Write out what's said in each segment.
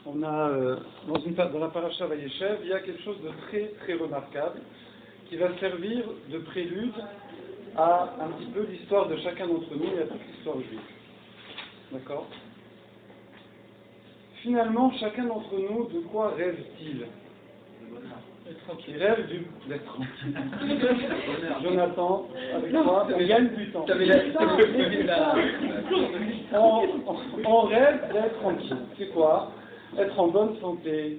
on a, dans la paracha Vayeshev, il y a quelque chose de très très remarquable qui va servir de prélude à un petit peu l'histoire de chacun d'entre nous et à toute l'histoire juive. D'accord? Finalement, chacun d'entre nous, de quoi rêve-t-il? Il rêve d'être tranquille. Jonathan, avec toi, on gagne du temps. On rêve d'être tranquille. C'est quoi? Être en bonne santé,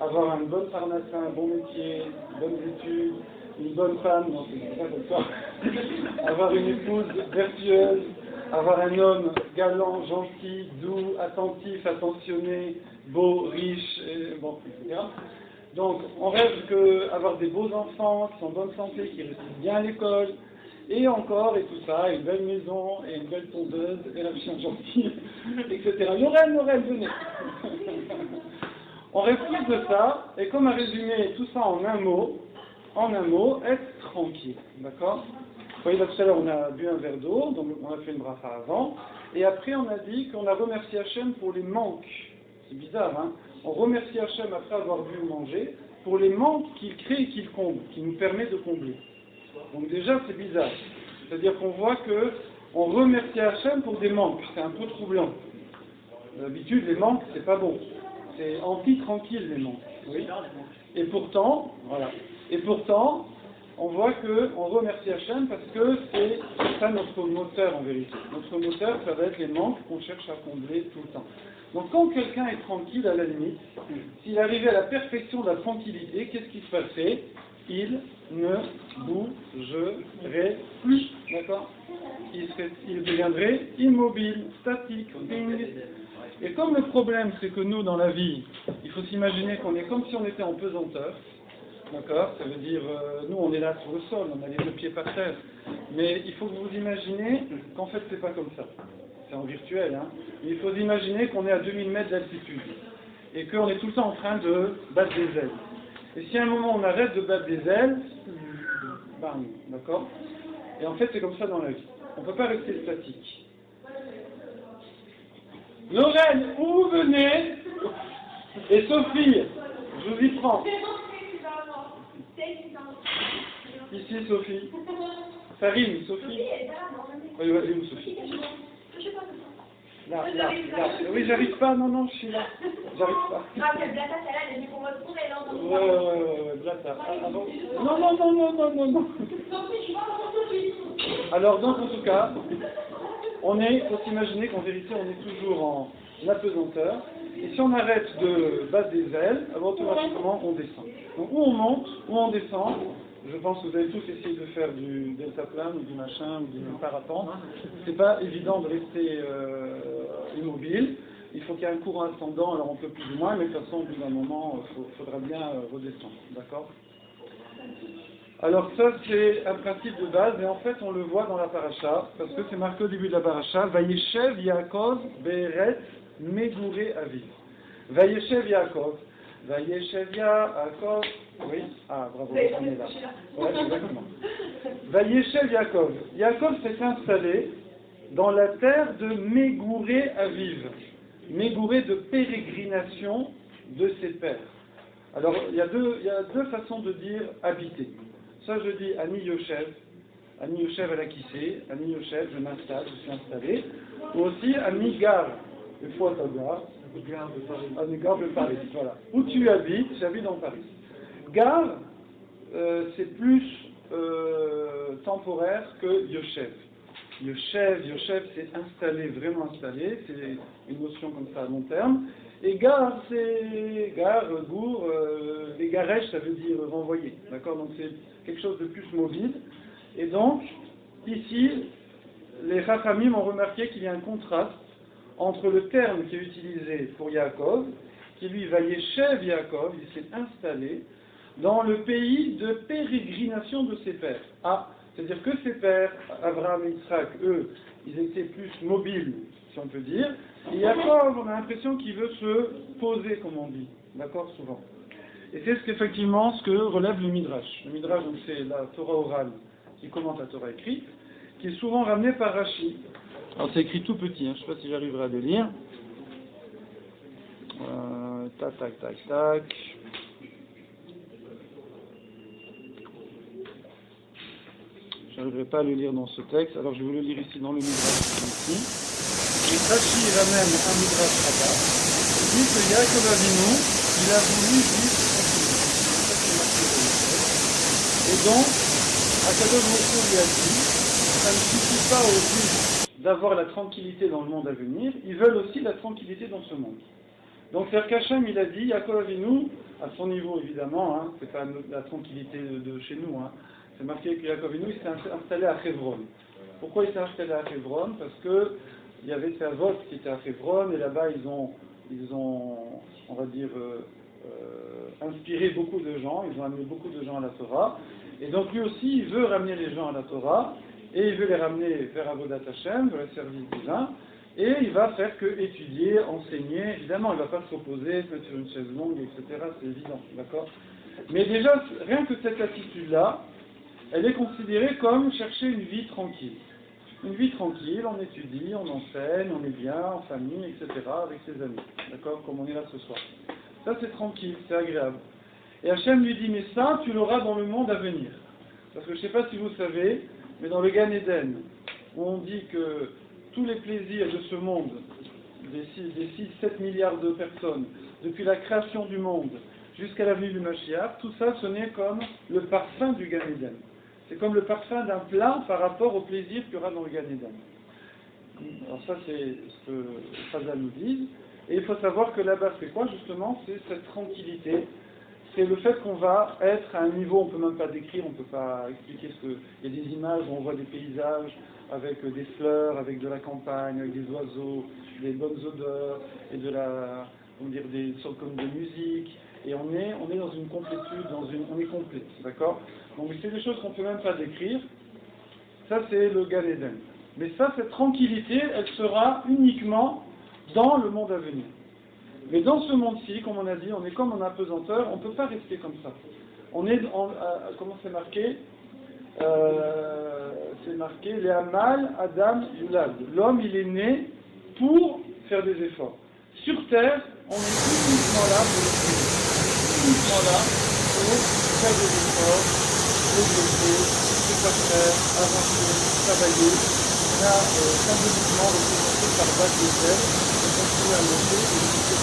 avoir une bonne pharmacie, un bon métier, bonnes études, une bonne femme, non, c'est pas comme ça. Avoir une épouse vertueuse, avoir un homme galant, gentil, doux, attentif, attentionné, beau, riche, bon, etc. Donc, on rêve avoir des beaux enfants qui sont en bonne santé, qui réussissent bien à l'école, et encore, et tout ça, une belle maison, et une belle tondeuse, et la chien gentille, etc. Lorraine, venez. On rêve plus de ça, et comme à résumer tout ça en un mot, être tranquille, d'accord? Vous voyez, là tout à l'heure, on a bu un verre d'eau, donc on a fait une bracha avant, et après on a dit qu'on a remercié Hachem pour les manques. C'est bizarre, hein? On remercie Hachem après avoir bu ou manger pour les manques qu'il crée et qu'il comble, qu'il nous permet de combler. Donc déjà, c'est bizarre. C'est-à-dire qu'on voit que on remercie Hachem pour des manques. C'est un peu troublant. D'habitude, les manques, c'est pas bon. C'est anti-tranquille, les manques. Oui. Et pourtant, voilà. Et pourtant, on voit qu'on remercie Hachem parce que c'est ça notre moteur en vérité. Notre moteur, ça va être les manques qu'on cherche à combler tout le temps. Donc quand quelqu'un est tranquille, à la limite, s'il arrivait à la perfection de la tranquillité, qu'est-ce qui se passerait? Il ne bougerait plus, d'accord? Il deviendrait immobile, statique, ding. Et comme le problème, c'est que nous, dans la vie, il faut s'imaginer qu'on est comme si on était en pesanteur, d'accord? Ça veut dire, nous, on est là sur le sol, on a les deux pieds par terre. Mais il faut que vous imaginez qu'en fait, c'est pas comme ça. C'est en virtuel, hein. Mais il faut imaginer qu'on est à 2000 mètres d'altitude et qu'on est tout le temps en train de battre des ailes. Et si à un moment on arrête de battre des ailes, bam, d'accord? Et en fait, c'est comme ça dans la vie. On ne peut pas rester statique. Lorraine, où vous venez? Et Sophie, je vous y prends. Ici, Sophie. Ça rime, Sophie. Oui, où Sophie? Là. Oui, j'arrive pas, non, je suis là. J'arrive pas. Ouais, Blata. Non. Alors, donc, en tout cas, faut s'imaginer qu'en vérité, on est toujours en apesanteur. Et si on arrête de battre des ailes, alors automatiquement, on descend. Donc, où on monte, où on descend. Je pense que vous avez tous essayé de faire du deltaplane ou du machin ou du parapente. C'est pas évident de rester immobile. Il faut qu'il y ait un courant ascendant, alors on peut plus ou moins, mais de toute façon, au bout d'un moment, il faudra bien redescendre. D'accord? Alors ça, c'est un principe de base, et en fait, on le voit dans la paracha, parce que c'est marqué au début de la paracha, Vayeshev Yaakov Be'eretz Megurei Aviv. Vayeshev Yaakov. Vayeshev Yaakov. Oui, bravo, on est là. Ouais, exactement. Vayeshev Yaakov. Yaakov s'est installé dans la terre de Megurei Aviv. Megurei de pérégrination de ses pères. Alors, il y a deux façons de dire habiter. Ça, je dis Ani Yoshev. Ani Yoshev à la Kissé. Ani Yoshev, je m'installe, je suis installé. Ou aussi Ani Gar. Une fois ta gare. Ani Gar de Paris. Voilà. Où tu habites, j'habite dans Paris. Gar, c'est plus temporaire que Yoshev. Yoshev, c'est installé, vraiment installé, c'est une notion comme ça à long terme. Et Gar, c'est Gour, les garèches, ça veut dire renvoyer, d'accord? Donc c'est quelque chose de plus mobile. Et donc, ici, les Chachamim ont remarqué qu'il y a un contraste entre le terme qui est utilisé pour Yaakov, qui lui va Yeshev Yaakov, il s'est installé dans le pays de pérégrination de ses pères. C'est-à-dire que ses pères, Abraham et Yitzhak, eux, ils étaient plus mobiles, si on peut dire. Et Yaakov, on a l'impression qu'il veut se poser, comme on dit, d'accord, souvent. Et c'est effectivement ce que relève le Midrash. Le Midrash, donc, c'est la Torah orale qui commente la Torah écrite, qui est souvent ramenée par Rashi. Alors c'est écrit tout petit, je ne sais pas si j'arriverai à le lire. Tac, tac, tac, tac. Je n'arriverai pas à le lire dans ce texte, alors je vais vous le lire ici dans le Midrash ici. Et Rashi ramène un Midrash Rabbah. Il dit que Yaakov Avinu, il a voulu vivre tranquillement. Et donc, Akadosh Baruch Hu lui a dit, ça ne suffit pas aux Juifs d'avoir la tranquillité dans le monde à venir, ils veulent aussi la tranquillité dans ce monde. Donc c'est-à-dire qu'Hachem, il a dit, Yaakov Avinu, à son niveau évidemment, hein, c'est pas la tranquillité de chez nous, hein, c'est marqué que Yaakov Avinu s'est installé à Hebron. Pourquoi il s'est installé à Hebron? Parce que il y avait sa vote qui était à Hebron, et là-bas ils ont on va dire, inspiré beaucoup de gens, ils ont amené beaucoup de gens à la Torah, et donc lui aussi, il veut ramener les gens à la Torah, et il veut les ramener vers Avodat Hashem, vers le service divin, et il va faire que étudier, enseigner, évidemment, il ne va pas s'opposer, se mettre sur une chaise longue, etc., c'est évident, d'accord? Mais déjà, rien que cette attitude-là, elle est considérée comme chercher une vie tranquille. Une vie tranquille, on étudie, on enseigne, on est bien, en famille, etc., avec ses amis, d'accord? Comme on est là ce soir. Ça, c'est tranquille, c'est agréable. Et Hachem lui dit, mais ça, tu l'auras dans le monde à venir. Parce que je ne sais pas si vous savez, mais dans le Gan Eden, où on dit que tous les plaisirs de ce monde, des 6-7 milliards de personnes, depuis la création du monde jusqu'à la venue du Mashiach, tout ça, ce n'est comme le parfum du Gan Eden. C'est comme le parfum d'un plat par rapport au plaisir qu'il y aura dans le Gan Eden. Alors ça, c'est ce que Chazal nous dit. Et il faut savoir que là-bas, c'est quoi justement? C'est cette tranquillité. C'est le fait qu'on va être à un niveau, on ne peut même pas décrire, on ne peut pas expliquer ce que... Il y a des images où on voit des paysages avec des fleurs, avec de la campagne, avec des oiseaux, des bonnes odeurs, et de la... on va dire des sortes comme de musique. Et on est dans une complétude, on est complet, d'accord? Donc c'est des choses qu'on ne peut même pas décrire. Ça c'est le Gan Eden. Mais ça, cette tranquillité, elle sera uniquement dans le monde à venir. Mais dans ce monde-ci, comme on a dit, on est comme en apesanteur, on ne peut pas rester comme ça. On est, comment c'est marqué? C'est marqué, les Amal, Adam, Yulad. L'homme, il est né pour faire des efforts. Sur Terre, on est uniquement là pour le faire. Uniquement là pour faire des efforts, progresser, se faire faire, avancer, travailler. On a symboliquement représenté par Bat Yosef, on continue à monter et monter.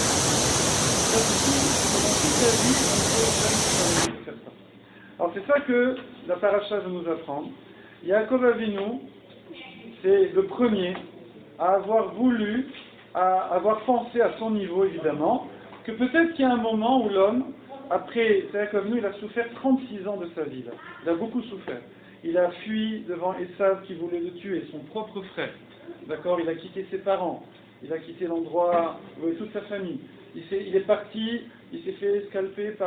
Ça, c'est tout. Pendant toute la vie, on peut faire ça. Alors c'est ça que la paracha veut nous apprendre. Yaakov Avinu, c'est le premier à avoir voulu, à avoir pensé à son niveau évidemment, que peut-être qu'il y a un moment où l'homme, après Yaakov Avinu, il a souffert 36 ans de sa vie. Là. Il a beaucoup souffert. Il a fui devant Esav qui voulait le tuer, son propre frère. D'accord? Il a quitté ses parents, il a quitté l'endroit, toute sa famille. Il est parti, il s'est fait scalper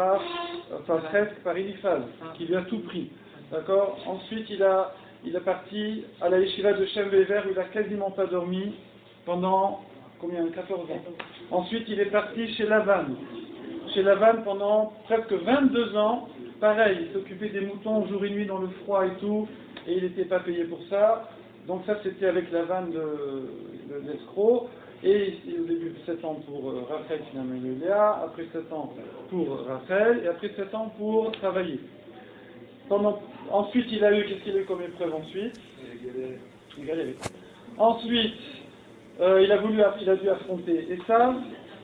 presque par Eliphaz, qui lui a tout pris. D'accord? Ensuite, il est parti à la yeshiva de Shem Vever, où il n'a quasiment pas dormi pendant, 14 ans. Ensuite, il est parti chez Lavan. Chez Lavan pendant presque 22 ans. Pareil, il s'occupait des moutons jour et nuit dans le froid et tout, et il n'était pas payé pour ça. Donc ça, c'était avec Lavan de l'escroc. Et au début de 7 ans pour Rachel, finalement, Léa, après 7 ans pour Rachel, et après 7 ans pour travailler. Ensuite, qu'est-ce qu'il a eu comme épreuve ensuite? Il galérait. Ensuite, il a dû affronter Esav,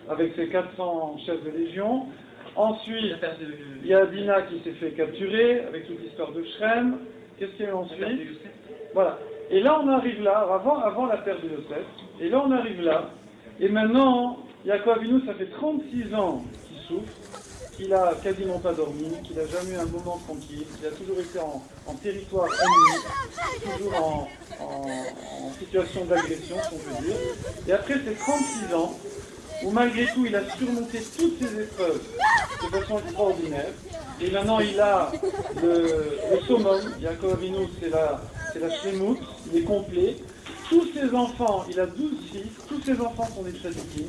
avec ses 400 chefs de légion. Ensuite, il y a Dina qui s'est fait capturer, avec toute l'histoire de Shrem. Qu'est-ce qu'il y a eu ensuite? Voilà. Et là, on arrive là, avant la perte de Yosef, et là, on arrive là, et maintenant, Yaakov Avinu, ça fait 36 ans qu'il souffre, qu'il a quasiment pas dormi, qu'il n'a jamais eu un moment tranquille, qu'il a toujours été en territoire ennemi, toujours en situation d'agression, si on peut dire. Et après ces 36 ans, où malgré tout, il a surmonté toutes ces épreuves de façon extraordinaire, et maintenant, il a le summum, Yaakov Avinu, c'est la shlemut, il est complet. Tous ses enfants, il a 12 fils, tous ses enfants sont des tzadikim,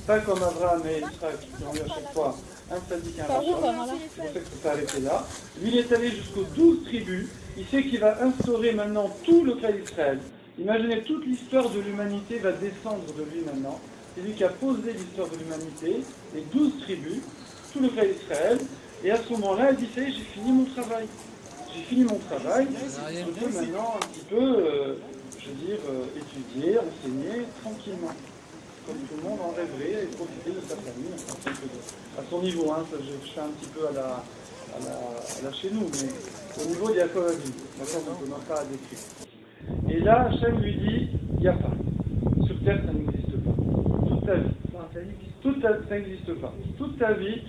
pas comme Abraham et Israël qui ont eu à chaque fois un tzadik et un rachel. C'est pour ça que ça s'est arrêté là. Lui, il est allé jusqu'aux 12 tribus, il sait qu'il va instaurer maintenant tout le cas d'Israël. Imaginez, toute l'histoire de l'humanité va descendre de lui maintenant, c'est lui qui a posé l'histoire de l'humanité, les 12 tribus, tout le peuple d'Israël, et à ce moment-là, elle dit, ça y est, j'ai fini mon travail. J'ai fini mon travail, je peux maintenant un petit peu, étudier, enseigner tranquillement. Comme tout le monde en rêverait et profiter de sa famille, enfin, à son niveau, hein, ça, je fais un petit peu à la chez nous, mais au niveau de Yaakov Avinu, d'accord, on ne commence pas à décrire. Et là, Hachem lui dit, il n'y a pas. Sur terre, ça n'existe pas. Toute ta vie. Ça n'existe pas. Toute ta vie,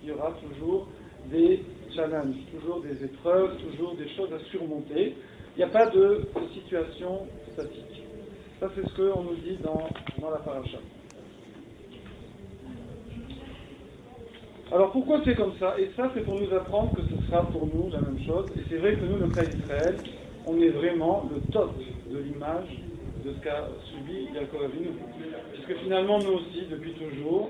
il y aura toujours des challenges, toujours des épreuves, toujours des choses à surmonter. Il n'y a pas de situation statique. Ça, c'est ce qu'on nous dit dans la paracha. Alors, pourquoi c'est comme ça? Et ça, c'est pour nous apprendre que ce sera pour nous la même chose. Et c'est vrai que nous, le peuple d'Israël, on est vraiment le top de l'image de ce qu'a subi Yaakov Avinu. Puisque finalement, nous aussi, depuis toujours,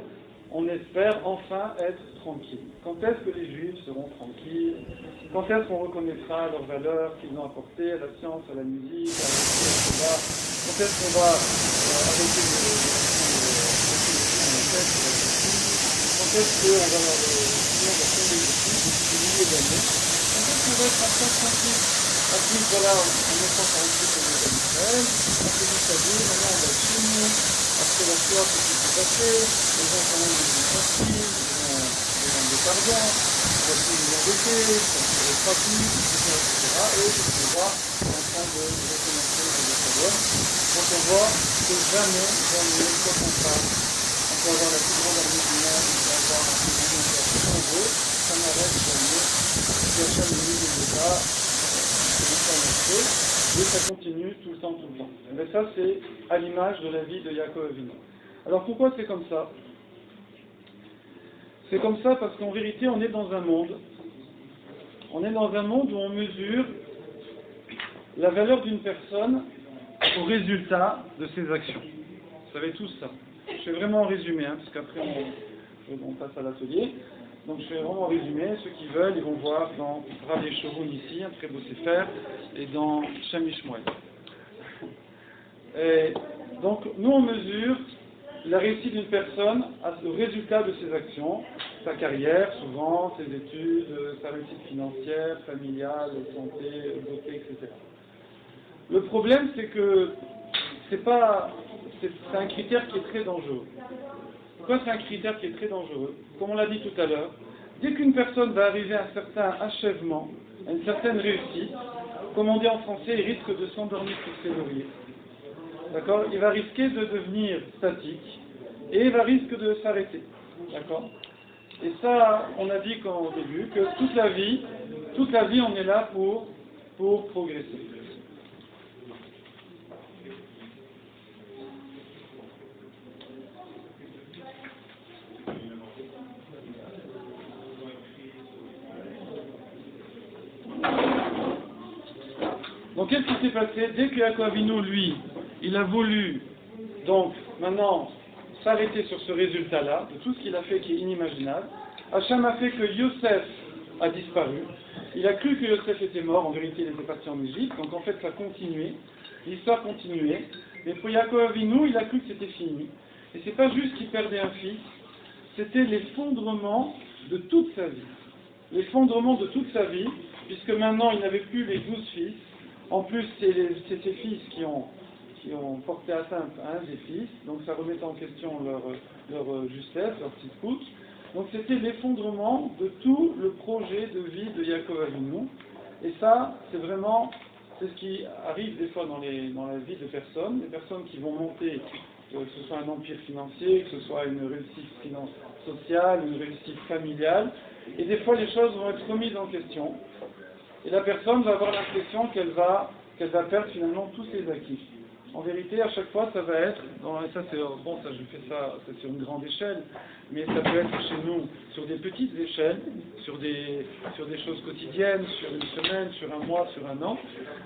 on espère enfin être tranquille. Quand est-ce que les Juifs seront tranquilles? Quand est-ce qu'on reconnaîtra leurs valeurs qu'ils ont apportées à la science, à la musique, à la quand est-ce qu'on va arrêter de quand est-ce qu'on va leur tomber dessus depuis des milliers d'années? Quand est-ce qu'on va être enfin tranquille? Ensuite, voilà, en 1948, on est en Israël, on s'est dit ça dit, maintenant on va être chez nous. Après la soirée, qu'est-ce qui s'est passé? Les gens quand même ils ont sorti, ils ont demandé pardon, on va plus nous embêter, ça ne serait pas plus, etc. Et on voit en train de recommencer les problèmes. Donc on voit que jamais, quoi qu'on fasse, on peut avoir la plus grande armée du monde, on peut avoir un plus grand monde, tout ce qu'on veut, ça n'arrête jamais. Si Hachem est mis des États, et ça continue tout le temps. Mais ça, c'est à l'image de la vie de Yaakov Avinu. Alors pourquoi c'est comme ça? C'est comme ça parce qu'en vérité, on est dans un monde où on mesure la valeur d'une personne au résultat de ses actions. Vous savez tous ça. Je fais vraiment en résumé, hein, parce qu'après on passe à l'atelier. Donc je fais vraiment en résumé. Ceux qui veulent, ils vont voir dans Rav Yeshurun ici, un très beau sefer, et dans Shem Ishmael. Donc nous on mesure la réussite d'une personne au résultat de ses actions, sa carrière, souvent, ses études, sa réussite financière, familiale, santé, beauté, etc. Le problème, c'est que c'est un critère qui est très dangereux. Pourquoi c'est un critère qui est très dangereux? Comme on l'a dit tout à l'heure, dès qu'une personne va arriver à un certain achèvement, à une certaine réussite, comme on dit en français, il risque de s'endormir sur ses lauriers. D'accord? Il va risquer de devenir statique et il va risquer de s'arrêter. D'accord? Et ça, on a dit au début que toute la vie, on est là pour progresser. Donc qu'est-ce qui s'est passé? Dès que Yaakov Avinu, lui, il a voulu, donc maintenant, s'arrêter sur ce résultat-là, de tout ce qu'il a fait qui est inimaginable, Hachem a fait que Yosef a disparu. Il a cru que Yosef était mort, en vérité il était parti en Égypte, donc en fait ça continuait, l'histoire continuait, mais pour Yaakov Avinu, il a cru que c'était fini. Et c'est pas juste qu'il perdait un fils, c'était l'effondrement de toute sa vie. L'effondrement de toute sa vie, puisque maintenant il n'avait plus les 12 fils. En plus, c'est ses fils qui ont porté atteinte à un des fils, donc ça remettait en question leur justesse, leur petite route. Donc c'était l'effondrement de tout le projet de vie de Yaakov Avinu. Et ça, c'est ce qui arrive des fois dans la vie de personnes, des personnes qui vont monter, que ce soit un empire financier, que ce soit une réussite sociale, une réussite familiale, et des fois les choses vont être remises en question. Et la personne va avoir l'impression qu'elle va perdre finalement tous ses acquis. En vérité, à chaque fois, ça va être, et ça c'est bon, ça je fais ça, c'est sur une grande échelle, mais ça peut être chez nous sur des petites échelles, sur des choses quotidiennes, sur une semaine, sur un mois, sur un an.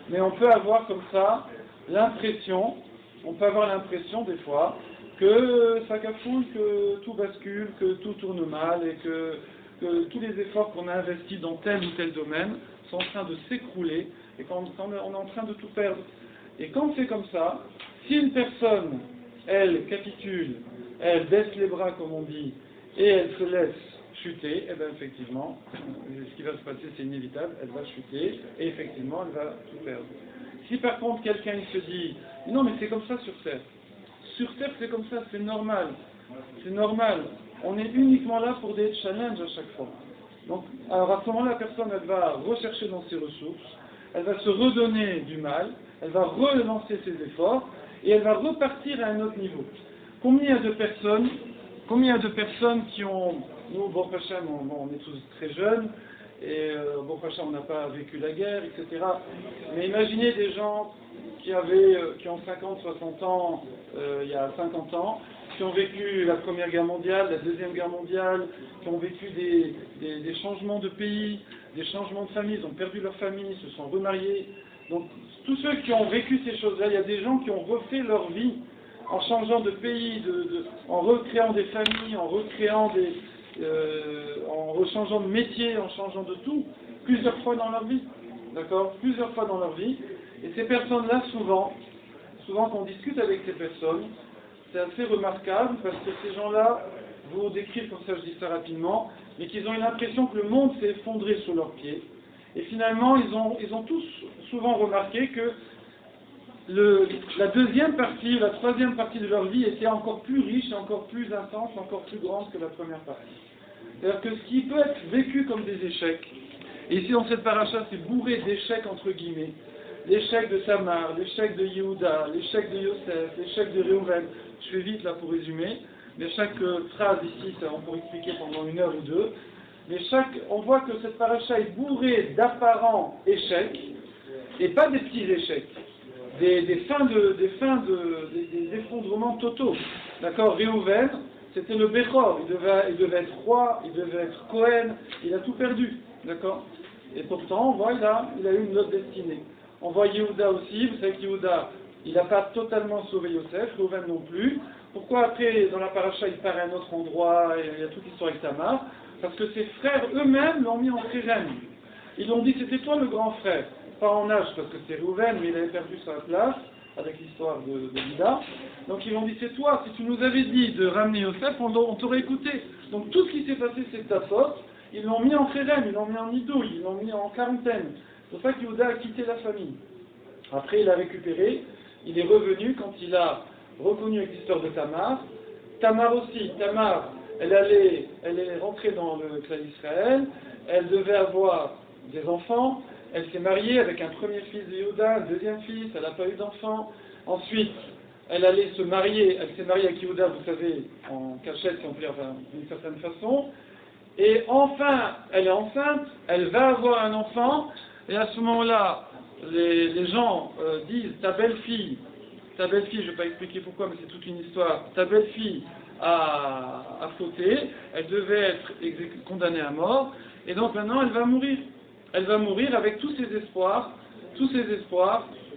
Mais on peut avoir comme ça l'impression des fois que ça cafouille, que tout bascule, que tout tourne mal et que tous les efforts qu'on a investis dans tel ou tel domaine sont en train de s'écrouler et qu'on est en train de tout perdre. Et quand c'est comme ça, si une personne elle capitule, elle baisse les bras comme on dit, et elle se laisse chuter, et bien effectivement, ce qui va se passer c'est inévitable, elle va chuter, et effectivement elle va tout perdre. Si par contre quelqu'un il se dit, non mais c'est comme ça sur Terre c'est comme ça, c'est normal, on est uniquement là pour des challenges à chaque fois. Donc, alors à ce moment-là, la personne, elle va rechercher dans ses ressources, elle va se redonner du mal, elle va relancer ses efforts, et elle va repartir à un autre niveau. Combien de personnes qui ont, nous, bon Hachem, on est tous très jeunes, et bon Hachem, on n'a pas vécu la guerre, etc. Mais imaginez des gens qui ont 50, 60 ans, il y a 50 ans, qui ont vécu la Première Guerre mondiale, la Deuxième Guerre mondiale, qui ont vécu des changements de pays, des changements de famille, ils ont perdu leur famille, se sont remariés. Donc, tous ceux qui ont vécu ces choses-là, il y a des gens qui ont refait leur vie en changeant de pays, en recréant des familles, en rechangeant de métier, en changeant de tout, plusieurs fois dans leur vie. D'accord? Plusieurs fois dans leur vie. Et ces personnes-là, souvent quand on discute avec ces personnes, c'est assez remarquable parce que ces gens-là vous décrivent, comme ça je dis ça rapidement, mais qu'ils ont une impression que le monde s'est effondré sous leurs pieds. Et finalement, ils ont tous souvent remarqué que la deuxième partie, la troisième partie de leur vie était encore plus riche, encore plus intense, encore plus grande que la première partie. C'est-à-dire que ce qui peut être vécu comme des échecs, et ici dans cette paracha c'est bourré d'échecs entre guillemets, l'échec de Tamar, l'échec de Yehuda, l'échec de Yosef, l'échec de Réhouven. Je fais vite là pour résumer, mais chaque phrase ici, ça, on pourrait expliquer pendant 1 heure ou 2. Mais on voit que cette paracha est bourrée d'apparents échecs, et pas des petits échecs, des effondrements totaux. D'accord? Réhouven, c'était le Bechor, il devait être roi, il devait être Cohen, il a tout perdu. D'accord? Et pourtant, on voit, il a eu une autre destinée. On voit Yehuda aussi, vous savez que Yehuda, il n'a pas totalement sauvé Yosef, Réhouven non plus. Pourquoi après, dans la paracha, il part à un autre endroit, et il y a toute l'histoire avec Tamar? Parce que ses frères eux-mêmes l'ont mis en frérème. Ils l'ont dit, c'était toi le grand frère. Pas en âge, parce que c'est Réhouven, mais il avait perdu sa place, avec l'histoire de Lida. Donc ils l'ont dit, c'est toi, si tu nous avais dit de ramener Yosef, on t'aurait écouté. Donc tout ce qui s'est passé, c'est ta faute. Ils l'ont mis en frérème, ils l'ont mis en idouille, ils l'ont mis en quarantaine. C'est pour ça que Yehuda a quitté la famille. Après, il a récupéré, il est revenu quand il a reconnu l'histoire de Tamar. Tamar aussi, elle est rentrée dans le clan d'Israël, elle devait avoir des enfants, elle s'est mariée avec un premier fils de Yehuda, un deuxième fils, elle n'a pas eu d'enfants. Ensuite, elle s'est mariée avec Yehuda, vous savez, en cachette, si on peut dire, enfin, d'une certaine façon. Et enfin, elle est enceinte, elle va avoir un enfant, et à ce moment-là, les gens disent, ta belle-fille, je ne vais pas expliquer pourquoi, mais c'est toute une histoire, ta belle-fille a fauté, elle devait être condamnée à mort, et donc maintenant elle va mourir. Elle va mourir avec tous ses espoirs,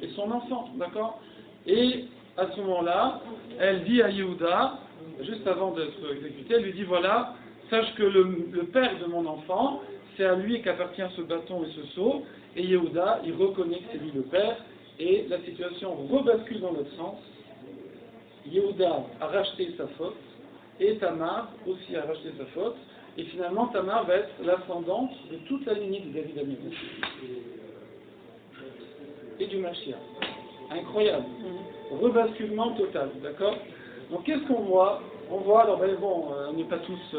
et son enfant, d'accord? Et à ce moment-là, elle dit à Yehuda, juste avant d'être exécutée, elle lui dit, voilà, sache que le père de mon enfant, c'est à lui qu'appartient ce bâton et ce seau, et Yehuda, il reconnaît que c'est lui le père, et la situation rebascule dans l'autre sens. Yehuda a racheté sa faute, et Tamar aussi a racheté sa faute, et finalement Tamar va être l'ascendante de toute la lignée de David Amélie. Et du Mashiach. Incroyable. Rebasculement total, d'accord? Donc qu'est-ce qu'on voit? On voit, alors ben bon, on n'est pas tous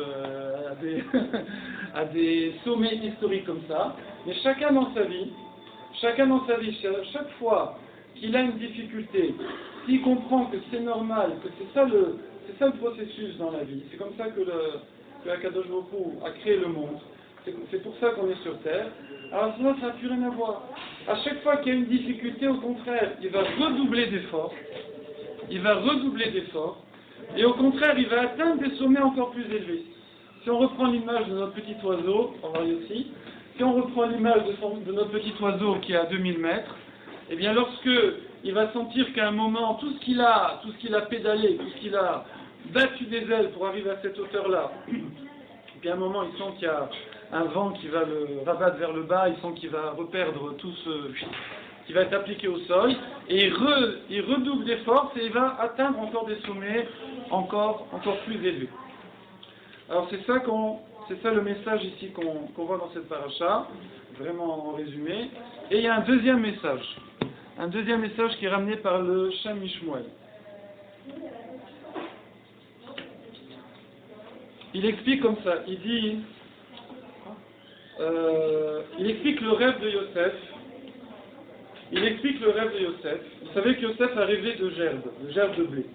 à des sommets historiques comme ça, mais chacun dans sa vie, chaque fois qu'il a une difficulté, s'il comprend que c'est normal, que c'est ça le processus dans la vie, c'est comme ça que Akadosh Baruch Hu a créé le monde, c'est pour ça qu'on est sur Terre, alors sinon ça n'a plus rien à voir. À chaque fois qu'il y a une difficulté, au contraire, il va redoubler d'efforts, et au contraire, il va atteindre des sommets encore plus élevés. Si on reprend l'image de notre petit oiseau, on va y aussi, si on reprend l'image de notre petit oiseau qui est à 2000 mètres, eh bien lorsque il va sentir qu'à un moment, tout ce qu'il a pédalé, tout ce qu'il a battu des ailes pour arriver à cette hauteur-là, et puis à un moment il sent qu'il y a un vent qui va le rabattre vers le bas, il sent qu'il va reperdre tout qui va être appliqué au sol, et il redouble d'efforts et il va atteindre encore des sommets encore plus élevés. Alors c'est ça le message ici qu'on voit dans cette paracha, vraiment en résumé. Et il y a un deuxième message qui est ramené par le Shem Mishmuel. Il explique comme ça, il explique le rêve de Yosef. Vous savez que Yosef a rêvé de gerbes de blé.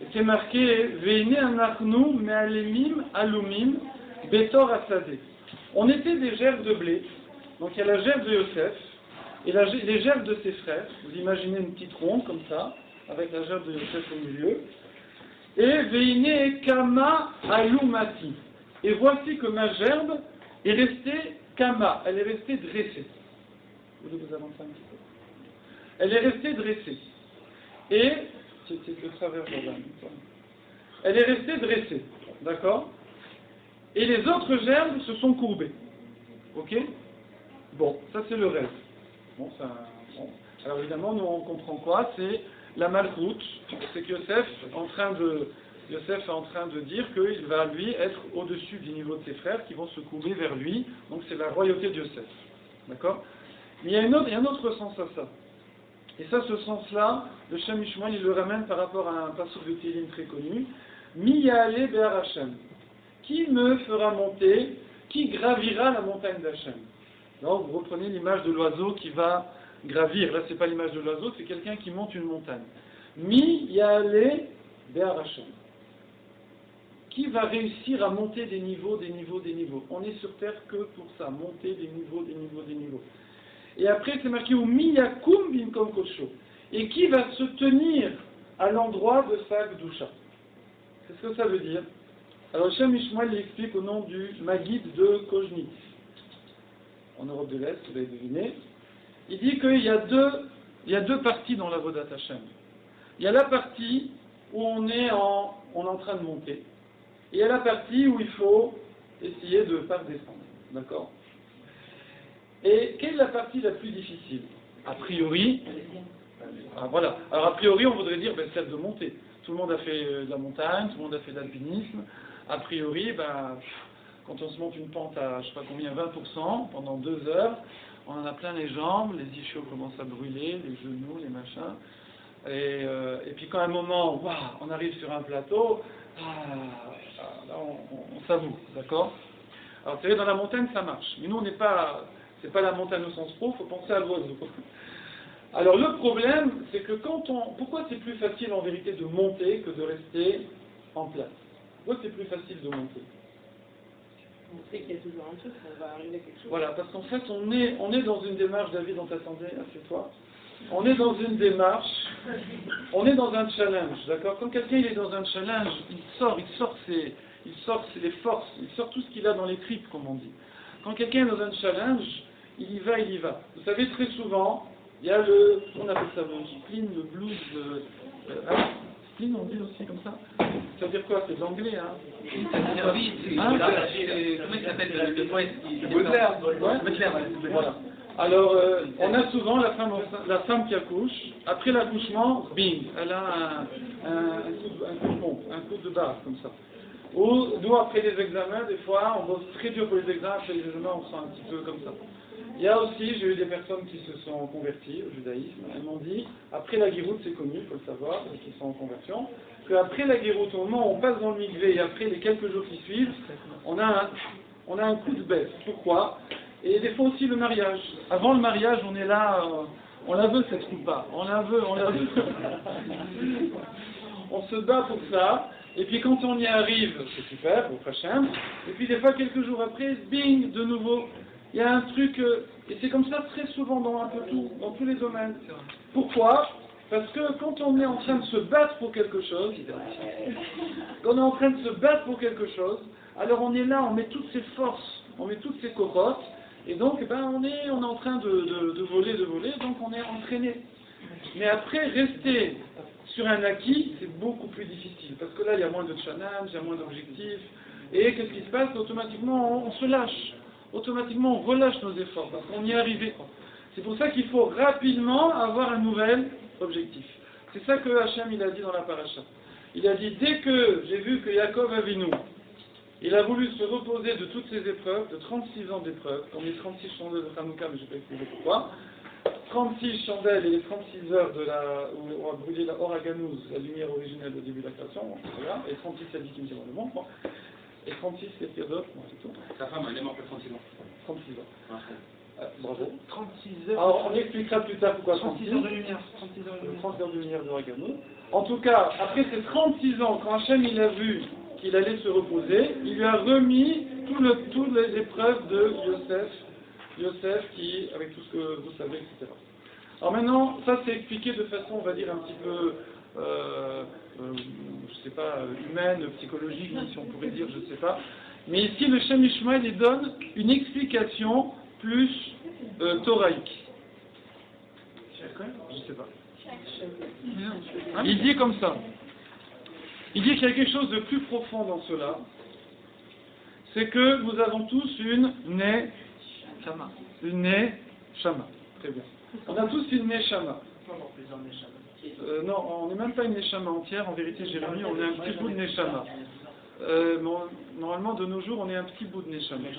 Et c'est marqué Veine anachnu me'alemim alumim betor asadeh. On était des gerbes de blé. Donc il y a la gerbe de Yosef et les gerbes de ses frères. Vous imaginez une petite ronde comme ça, avec la gerbe de Yosef au milieu. Et Veine kama alumati. Et voici que ma gerbe est restée kama, elle est restée dressée. Vous voulez vous avancer un petit peu? Elle est restée dressée. Et c'est le travers Jordan. Elle est restée dressée, d'accord? Et les autres gerbes se sont courbées. Ok? Bon, ça c'est le rêve. Bon. Alors évidemment, nous on comprend quoi? C'est la malchoute. C'est que Yosef est en train de dire qu'il va lui être au-dessus du niveau de ses frères qui vont se courber vers lui. Donc c'est la royauté de Yosef. D'accord? Mais il y a un autre sens à ça. Et ça, ce sens-là, le Shem Mishmuel, il le ramène par rapport à un passage de Télim très connu. Mi ya'aleh be'ar Hashem. Qui me fera monter, qui gravira la montagne d'Hachem? Donc vous reprenez l'image de l'oiseau qui va gravir. Là, c'est pas l'image de l'oiseau, c'est quelqu'un qui monte une montagne. Mi ya'aleh be'ar Hashem. Qui va réussir à monter des niveaux? On est sur terre que pour ça, monter des niveaux. Et après, c'est marqué ou miyakum binkom kosho. Et qui va se tenir à l'endroit de sa gdusha? Qu'est-ce que ça veut dire? Alors, Shem Mishmuel l'explique au nom du Maguid de Kojnit, en Europe de l'Est, vous avez deviné. Il dit qu'il y a deux parties dans la Vodat Hashem. Il y a la partie où on est en train de monter. Et il y a la partie où il faut essayer de ne pas descendre. D'accord? Et quelle est la partie la plus difficile? A priori, voilà. Alors a priori, on voudrait dire celle de monter. Tout le monde a fait de la montagne, tout le monde a fait de l'alpinisme. A priori, quand on se monte une pente à, je sais pas combien, 20%, pendant 2 heures, on en a plein les jambes, les ischios commencent à brûler, les genoux, les machins. Et puis quand à un moment, on arrive sur un plateau, là on savoure, d'accord? Alors c'est vrai, dans la montagne ça marche, mais nous on n'est pas... C'est pas la montagne au sens pro, il faut penser à l'oiseau. Alors le problème, c'est que pourquoi c'est plus facile en vérité de monter que de rester en place? Pourquoi c'est plus facile de monter? On sait qu'il y a toujours un truc, ça va arriver quelque chose. Voilà, parce qu'en fait, on est dans une démarche, David, on t'attendait, assieds-toi. On est dans une démarche, on est dans un challenge, d'accord? Quand quelqu'un il est dans un challenge, il sort les forces, il sort tout ce qu'il a dans les tripes, comme on dit. Quand quelqu'un est dans un challenge, il y va. Vous savez, très souvent, il y a on appelle ça le spleen, le blues, spleen, on dit aussi comme ça. Ça veut dire quoi? C'est de l'anglais, hein? Oui, comment il s'appelle le poète? Baudelaire. Voilà. Alors, on a souvent la femme qui accouche. Après l'accouchement, bing, elle a un coup de pompe, un coup de barre, comme ça. Ou nous, après les examens, des fois, on bosse très dur pour les examens, après les examens, on se sent un petit peu comme ça. Il y a aussi, j'ai eu des personnes qui se sont converties au judaïsme, elles m'ont dit, après la guéroute, c'est connu, il faut le savoir, qui sont en conversion, qu'après la guéroute, au moment où on passe dans le mikvé et après les quelques jours qui suivent, on a un coup de baisse. Pourquoi? Et des fois aussi le mariage. Avant le mariage, on est là, on la veut cette coupa, on la veut. On se bat pour ça. Et puis quand on y arrive, c'est super, au prochain. Et puis des fois, quelques jours après, bing, de nouveau, il y a un truc, et c'est comme ça très souvent dans un peu tout, dans tous les domaines. Pourquoi? Parce que quand on est en train de se battre pour quelque chose, alors on est là, on met toutes ses forces, on met toutes ses cohortes, et donc on est en train de voler, donc on est entraîné. Mais après, rester sur un acquis, c'est beaucoup plus difficile, parce que là, il y a moins de challenge, il y a moins d'objectifs, et qu'est-ce qui se passe? Automatiquement, on se lâche. Automatiquement, on relâche nos efforts, parce qu'on y est arrivé. C'est pour ça qu'il faut rapidement avoir un nouvel objectif. C'est ça que Hachem il a dit dans la paracha. Il a dit, dès que j'ai vu que Yaakov Avinu, il a voulu se reposer de toutes ses épreuves, de 36 ans d'épreuves, comme les 36 chandelles de Hanouka, mais je ne vais pas expliquer pourquoi, 36 chandelles et les 36 heures où on a brûlé la Oraganouz, la lumière originelle au début de la création, voilà, et 36 sadikim qui vont le monde, bon. Et 36 qu'est-ce qu'il y a d'autre, bon, c'est tout. Ta femme, elle est morte à 36 ans. 36 ans. Bravo. 36 heures. Alors on expliquera plus tard pourquoi 36 heures de lumière. 36 heures de lumière. 30 heures de lumière d'Oraganouz. En tout cas, après ces 36 ans, quand Hachem il a vu qu'il allait se reposer, il lui a remis toutes les épreuves de Yosef qui, avec tout ce que vous savez, etc. Alors maintenant, ça c'est expliqué de façon, on va dire, un petit peu, je sais pas, humaine, psychologique, même si on pourrait dire, je sais pas. Mais ici, le Shem Ishmael, il donne une explication plus thoraïque. Je sais pas. Il dit comme ça. Il dit qu'il y a quelque chose de plus profond dans cela. C'est que nous avons tous une Neshama. Une Neshama. Très bien. On a tous une Neshama. Non, on n'est même pas une Neshama entière. En vérité, Jérémie, on est un petit bout de Neshama. Normalement, de nos jours, on est un petit bout de Neshama.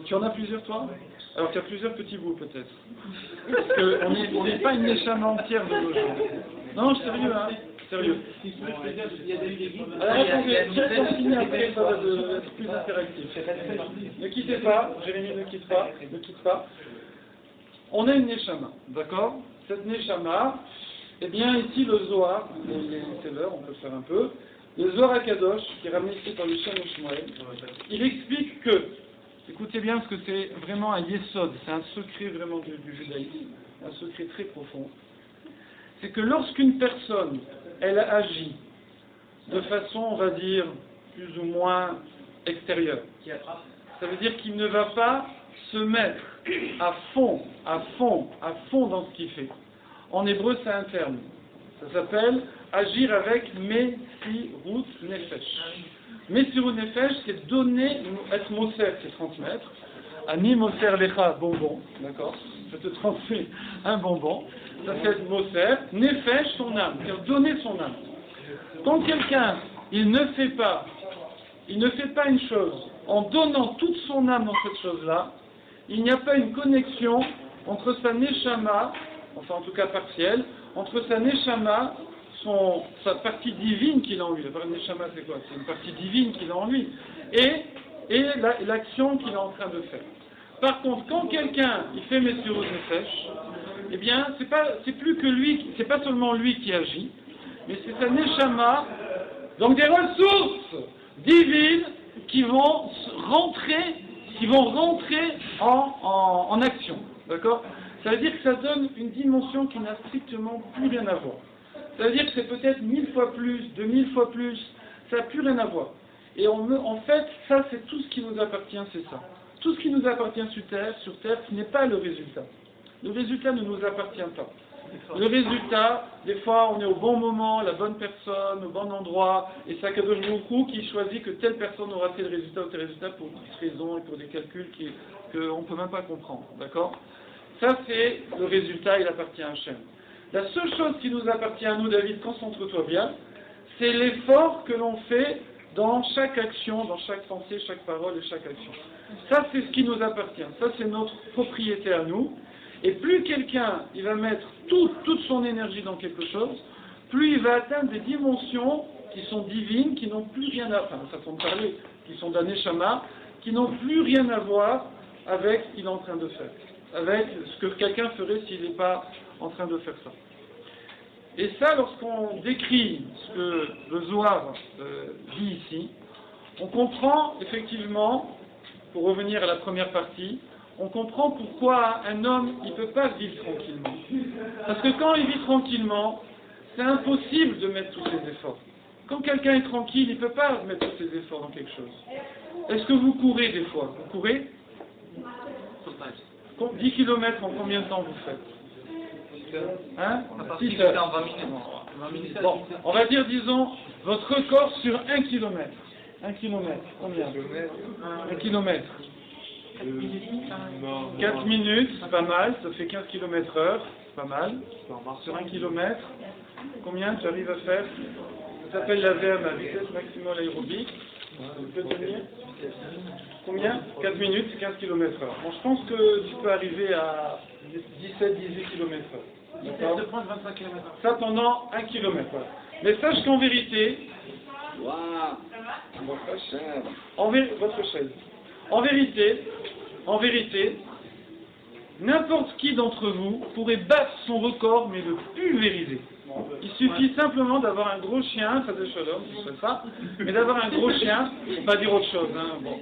Tu en as plusieurs, toi? Alors, tu as plusieurs petits bouts, peut-être. Parce qu'on n'est pas une Neshama entière de nos jours. Non, sérieux, hein. Sérieux. Alors, attendez, si on finit après, ça va être plus interactif. Ne quittez pas, Jérémie, ne quitte pas. On a une Neshama, d'accord? Cette Neshama, eh bien, ici, le Zohar, c'est l'heure, on peut faire un peu. Le Zohar HaKadosh, qui est ramené ici par le Shem Ishmael, il explique que, écoutez bien, parce que c'est vraiment un yesod, c'est un secret vraiment du judaïsme, un secret très profond, c'est que lorsqu'une personne, elle agit de façon, on va dire, plus ou moins extérieure, ça veut dire qu'il ne va pas se mettre à fond dans ce qu'il fait. En hébreu, c'est un terme. Ça s'appelle agir avec Messirut Nefesh. Messirut Nefesh, c'est donner, être Moser, c'est transmettre. Ani Moser Lecha, bonbon, d'accord? Je te transmets un bonbon. Ça c'est être Moser. Nefesh, son âme, c'est donner son âme. Quand quelqu'un, il ne fait pas une chose en donnant toute son âme dans cette chose-là, il n'y a pas une connexion entre sa Neshama, enfin en tout cas partielle, entre sa Neshama, sa partie divine qu'il a en lui. La partie Neshama, c'est quoi? C'est une partie divine qu'il a en lui. Et l'action qu'il est en train de faire. Par contre, quand quelqu'un, il fait Messirut Nefesh, eh bien, c'est plus que lui, c'est pas seulement lui qui agit, mais c'est sa Neshama, donc des ressources divines qui vont rentrer en action. D'accord? Ça veut dire que ça donne une dimension qui n'a strictement plus rien à voir. Ça veut dire que c'est peut-être 1000 fois plus, 2000 fois plus, ça n'a plus rien à voir. Et en fait, ça c'est tout ce qui nous appartient, c'est ça. Tout ce qui nous appartient sur Terre, ce n'est pas le résultat. Le résultat ne nous appartient pas. Le résultat, des fois, on est au bon moment, la bonne personne, au bon endroit, et c'est Akadosh Baruch Hu qui choisit que telle personne aura tel résultat ou tel résultat pour des raisons et pour des calculs qu'on ne peut même pas comprendre. D'accord? Ça, c'est le résultat, il appartient à Hachem. La seule chose qui nous appartient à nous, David, concentre-toi bien, c'est l'effort que l'on fait dans chaque action, dans chaque pensée, chaque parole et chaque action. Ça, c'est ce qui nous appartient. Ça, c'est notre propriété à nous. Et plus quelqu'un, il va mettre toute son énergie dans quelque chose, plus il va atteindre des dimensions qui sont divines, qui n'ont plus rien à, enfin, façon de parler, qui sont d'un Neshama, qui n'ont plus rien à voir avec ce qu'il est en train de faire, avec ce que quelqu'un ferait s'il n'est pas en train de faire ça. Et ça, lorsqu'on décrit ce que le Zohar dit ici, on comprend effectivement, pour revenir à la première partie, on comprend pourquoi un homme, il ne peut pas vivre tranquillement. Parce que quand il vit tranquillement, c'est impossible de mettre tous ses efforts. Quand quelqu'un est tranquille, il ne peut pas mettre tous ses efforts dans quelque chose. Est-ce que vous courez des fois? Vous courez? 10 km en combien de temps vous faites? Hein? 6 heures. 20 minutes. Bon, on va dire, disons, votre record sur 1 km. 1 km, combien? 1 km. 4 minutes, c'est pas mal, ça fait 15 km/h, c'est pas mal. Sur 1 km, combien tu arrives à faire? Ça s'appelle la VM, la vitesse maximale aérobique. Tu peux tenir? Combien? 4 minutes, 15 km/h. Bon, je pense que tu peux arriver à 17-18 km/h. D'accord? De prendre 25 km/h. Ça pendant 1 km. Voilà. Mais sache qu'en vérité, votre chaise. En vérité, n'importe qui d'entre vous pourrait battre son record, mais le pulvériser. Il suffit simplement d'avoir un gros chien, ça de shalom, je ne sais pas, mais d'avoir un gros chien, faut pas dire autre chose, hein, bon.